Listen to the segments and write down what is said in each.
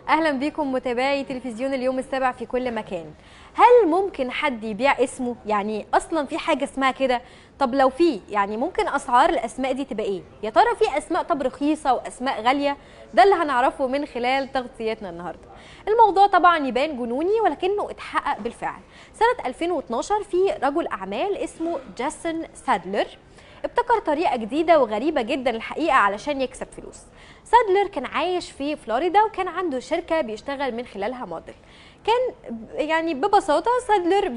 اهلا بيكم متابعي تلفزيون اليوم السابع في كل مكان. هل ممكن حد يبيع اسمه؟ يعني اصلا في حاجه اسمها كده؟ طب لو في، يعني ممكن اسعار الاسماء دي تبقى ايه؟ يا ترى في اسماء طب رخيصه واسماء غاليه؟ ده اللي هنعرفه من خلال تغطيتنا النهارده. الموضوع طبعا يبان جنوني ولكنه اتحقق بالفعل. سنه 2012 في رجل اعمال اسمه جاسون سادلر ابتكر طريقة جديدة وغريبة جدا الحقيقة علشان يكسب فلوس. سادلر كان عايش في فلوريدا وكان عنده شركة بيشتغل من خلالها موديل. كان يعني ببساطة سادلر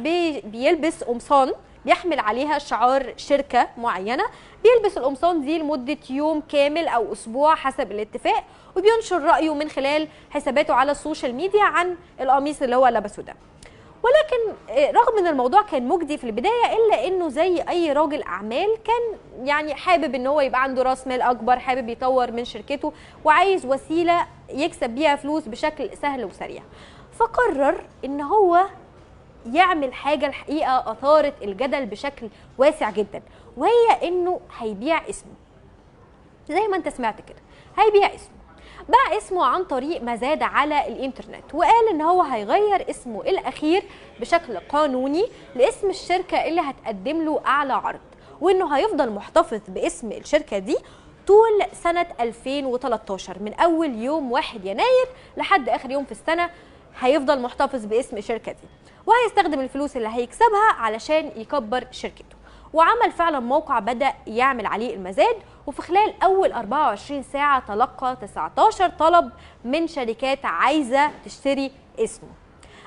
بيلبس قمصان بيحمل عليها شعار شركة معينة، بيلبس القمصان دي لمدة يوم كامل أو أسبوع حسب الاتفاق، وبينشر رأيه من خلال حساباته على السوشيال ميديا عن القميص اللي هو لبسه ده. ولكن رغم ان الموضوع كان مجدي في البدايه الا انه زي اي راجل اعمال كان يعني حابب ان هو يبقى عنده راس مال اكبر، حابب يطور من شركته وعايز وسيله يكسب بيها فلوس بشكل سهل وسريع. فقرر ان هو يعمل حاجه الحقيقه اثارت الجدل بشكل واسع جدا، وهي انه هيبيع اسمه. زي ما انت سمعت كده، هيبيع اسمه. باع اسمه عن طريق مزاد على الانترنت، وقال ان هو هيغير اسمه الاخير بشكل قانوني لاسم الشركه اللي هتقدم له اعلى عرض، وانه هيفضل محتفظ باسم الشركه دي طول سنه 2013 من اول يوم 1 يناير لحد اخر يوم في السنه. هيفضل محتفظ باسم الشركه دي وهيستخدم الفلوس اللي هيكسبها علشان يكبر شركته. وعمل فعلا موقع بدأ يعمل عليه المزاد، وفي خلال أول 24 ساعة تلقى 19 طلب من شركات عايزة تشتري اسمه.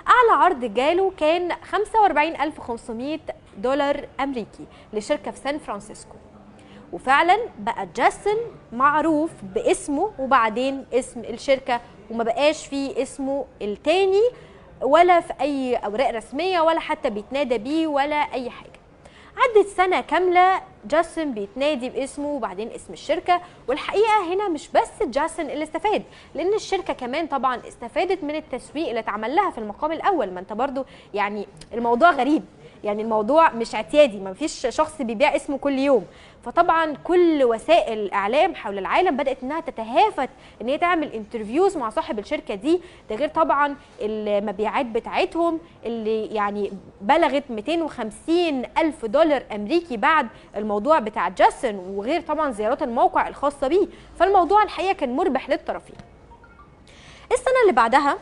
أعلى عرض جاله كان 45,500 دولار أمريكي لشركة في سان فرانسيسكو. وفعلا بقى جاسون معروف باسمه وبعدين اسم الشركة، وما بقاش فيه اسمه التاني ولا في أي أوراق رسمية ولا حتى بيتنادى بيه ولا أي حاجة. عدت سنة كاملة جاسون بيتنادي باسمه وبعدين اسم الشركة، والحقيقة هنا مش بس جاسون اللي استفاد، لأن الشركة كمان طبعا استفادت من التسويق اللي اتعمل لها في المقام الأول. ما انت برضو يعني الموضوع غريب، يعني الموضوع مش اعتيادي، ما فيش شخص بيبيع اسمه كل يوم. فطبعا كل وسائل الاعلام حول العالم بدات انها تتهافت ان هي تعمل انترفيوز مع صاحب الشركه دي. ده غير طبعا المبيعات بتاعتهم اللي يعني بلغت 250,000 دولار امريكي بعد الموضوع بتاع جاسون، وغير طبعا زيارات الموقع الخاصه بيه. فالموضوع الحقيقه كان مربح للطرفين. السنه اللي بعدها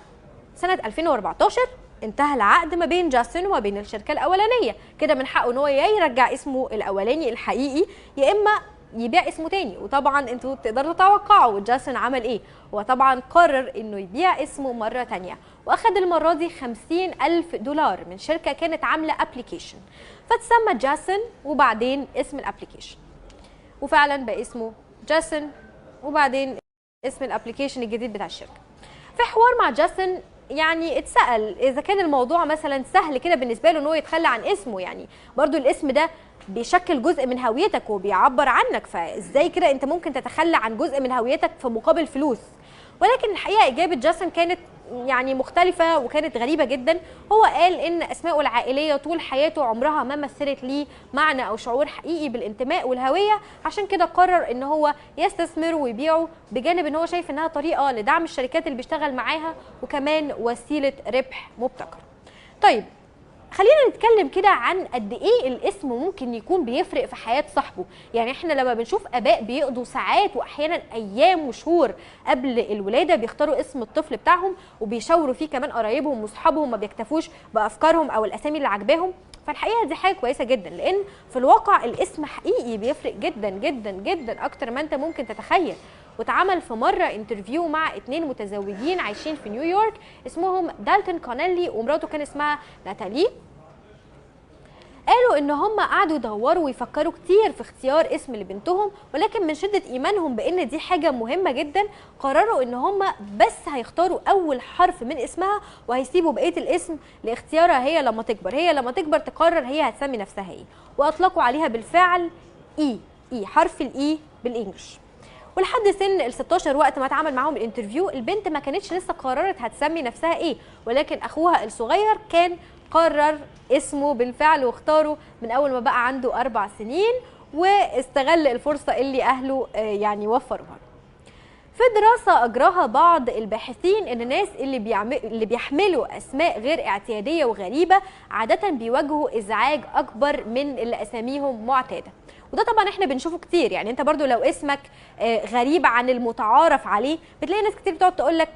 سنه 2014 انتهى العقد ما بين جاسون وما بين الشركه الاولانيه. كده من حقه ان هو يا يرجع اسمه الاولاني الحقيقي يا اما يبيع اسمه تاني. وطبعا انتوا تقدروا تتوقعوا جاسون عمل ايه. هو طبعا قرر انه يبيع اسمه مره تانيه، واخد المره دي 50,000 دولار من شركه كانت عامله ابلكيشن، فتسمى جاسون وبعدين اسم الابلكيشن. وفعلا بقى اسمه جاسون وبعدين اسم الابلكيشن الجديد بتاع الشركه. في حوار مع جاسون يعني اتسأل اذا كان الموضوع مثلا سهل كده بالنسبه له ان هو يتخلى عن اسمه، يعني برضو الاسم ده بيشكل جزء من هويتك وبيعبر عنك، فازاي كده انت ممكن تتخلى عن جزء من هويتك في مقابل فلوس؟ ولكن الحقيقه اجابه جاسون كانت يعني مختلفه وكانت غريبه جدا. هو قال ان اسماءه العائليه طول حياته عمرها ما مثلت ليه معنى او شعور حقيقي بالانتماء والهويه، عشان كده قرر ان هو يستثمر ويبيعه، بجانب ان هو شايف انها طريقه لدعم الشركات اللي بيشتغل معاها وكمان وسيله ربح مبتكر. طيب خلينا نتكلم كده عن قد ايه الاسم ممكن يكون بيفرق في حياه صاحبه. يعني احنا لما بنشوف اباء بيقضوا ساعات واحيانا ايام وشهور قبل الولاده بيختاروا اسم الطفل بتاعهم وبيشاوروا فيه كمان قرايبهم واصحابهم، ما بيكتفوش بافكارهم او الاسامي اللي عاجباهم. فالحقيقه دي حاجه كويسه جدا، لان في الواقع الاسم حقيقي بيفرق جدا جدا جدا اكتر ما انت ممكن تتخيل. واتعمل في مره انترفيو مع 2 متزوجين عايشين في نيويورك اسمهم دالتون كونيلي ومراته كان اسمها ناتالي. قالوا ان هم قعدوا يدوروا ويفكروا كتير في اختيار اسم لبنتهم، ولكن من شده ايمانهم بان دي حاجه مهمه جدا قرروا ان هم بس هيختاروا اول حرف من اسمها وهيسيبوا بقيه الاسم لاختيارها هي لما تكبر. هي لما تكبر تقرر هي هتسمي نفسها ايه، واطلقوا عليها بالفعل اي حرف الاي بالانجلش. ولحد سن ال 16 وقت ما اتعمل معاهم الانترفيو البنت ما كانتش لسه قررت هتسمي نفسها ايه، ولكن اخوها الصغير كان قرر اسمه بالفعل واختاره من اول ما بقى عنده 4 سنين، واستغل الفرصه اللي اهله يعني وفروها. في في دراسة أجراها بعض الباحثين إن الناس اللي بيحملوا أسماء غير اعتيادية وغريبة عادة بيواجهوا إزعاج أكبر من اللي أساميهم معتادة. وده طبعا احنا بنشوفه كتير، يعني انت برضو لو اسمك غريب عن المتعارف عليه بتلاقي ناس كتير بتقعد تقول لك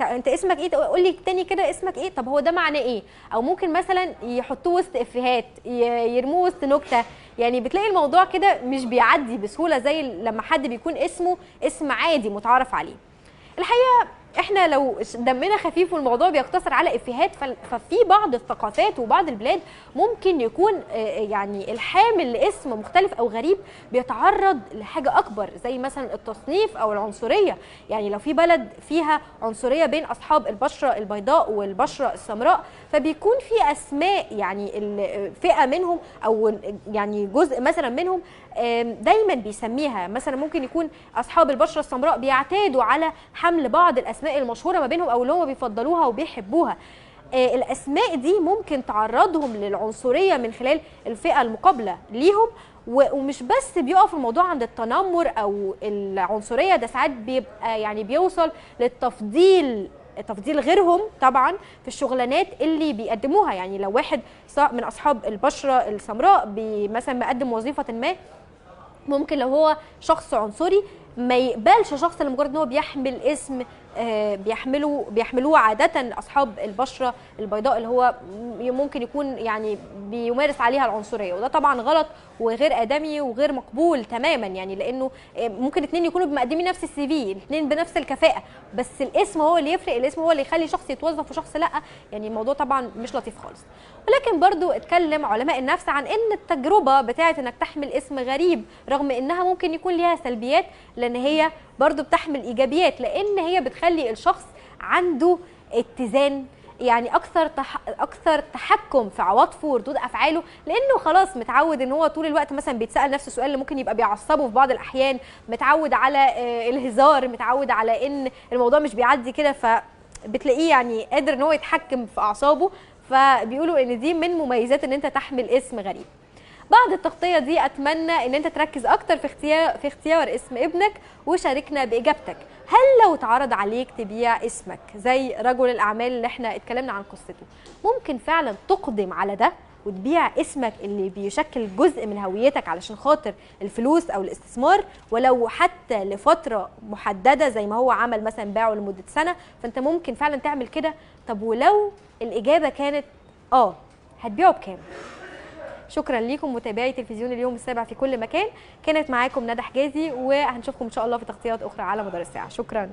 انت اسمك ايه، قول لي تاني كده اسمك ايه، طب هو ده معناه ايه؟ او ممكن مثلا يحطوه وسط افيهات، يرموه وسط نكته، يعني بتلاقي الموضوع كده مش بيعدي بسهوله زي لما حد بيكون اسمه اسم عادي متعارف عليه. الحقيقه احنا لو دمنا خفيف والموضوع بيقتصر على افيهات، ففي بعض الثقافات وبعض البلاد ممكن يكون يعني الحامل لاسم مختلف او غريب بيتعرض لحاجه اكبر، زي مثلا التصنيف او العنصريه. يعني لو في بلد فيها عنصريه بين اصحاب البشره البيضاء والبشره السمراء، فبيكون في اسماء يعني فئه منهم او يعني جزء مثلا منهم دايما بيسميها، مثلا ممكن يكون اصحاب البشره السمراء بيعتادوا على حمل بعض الاسماء المشهوره ما بينهم او اللي هم بيفضلوها وبيحبوها. الاسماء دي ممكن تعرضهم للعنصريه من خلال الفئه المقابله ليهم، ومش بس بيقف الموضوع عند التنمر او العنصريه، ده ساعات بيبقى يعني بيوصل للتفضيل غيرهم طبعا في الشغلانات اللي بيقدموها. يعني لو واحد من اصحاب البشره السمراء مثلا مقدم وظيفه ما، ممكن لو هو شخص عنصري ما يقبلش شخص لمجرد ان هو بيحمل اسم بيحملوه عاده اصحاب البشره البيضاء اللي هو ممكن يكون يعني بيمارس عليها العنصريه، وده طبعا غلط وغير ادمي وغير مقبول تماما. يعني لانه ممكن اتنين يكونوا مقدمين نفس السي في، الاتنين بنفس الكفاءه، بس الاسم هو اللي يفرق، الاسم هو اللي يخلي شخص يتوظف وشخص لا. يعني الموضوع طبعا مش لطيف خالص. ولكن برضو اتكلم علماء النفس عن ان التجربه بتاعه انك تحمل اسم غريب رغم انها ممكن يكون ليها سلبيات، لان هي برضو بتحمل ايجابيات، لان هي بتخلي الشخص عنده اتزان، يعني اكثر تحكم في عواطفه وردود افعاله، لانه خلاص متعود ان هو طول الوقت مثلا بيتسال نفس السؤال اللي ممكن يبقى بيعصبه في بعض الاحيان، متعود على الهزار، متعود على ان الموضوع مش بيعدي كده، فبتلاقيه يعني قادر ان هو يتحكم في اعصابه. فبيقولوا ان دي من مميزات ان انت تحمل اسم غريب. بعد التغطية دي أتمنى أن أنت تركز أكتر في اختيار اسم ابنك، وشاركنا بإجابتك. هل لو اتعرض عليك تبيع اسمك زي رجل الأعمال اللي احنا اتكلمنا عن قصته، ممكن فعلا تقدم على ده وتبيع اسمك اللي بيشكل جزء من هويتك علشان خاطر الفلوس أو الاستثمار، ولو حتى لفترة محددة زي ما هو عمل مثلا باعه لمدة سنة، فأنت ممكن فعلا تعمل كده؟ طب ولو الإجابة كانت هتبيعه بكام؟ شكرا ليكم متابعي تلفزيون اليوم السابع في كل مكان. كانت معاكم ندى حجازي، وهنشوفكم ان شاء الله في تغطيات اخرى على مدار الساعه. شكرا.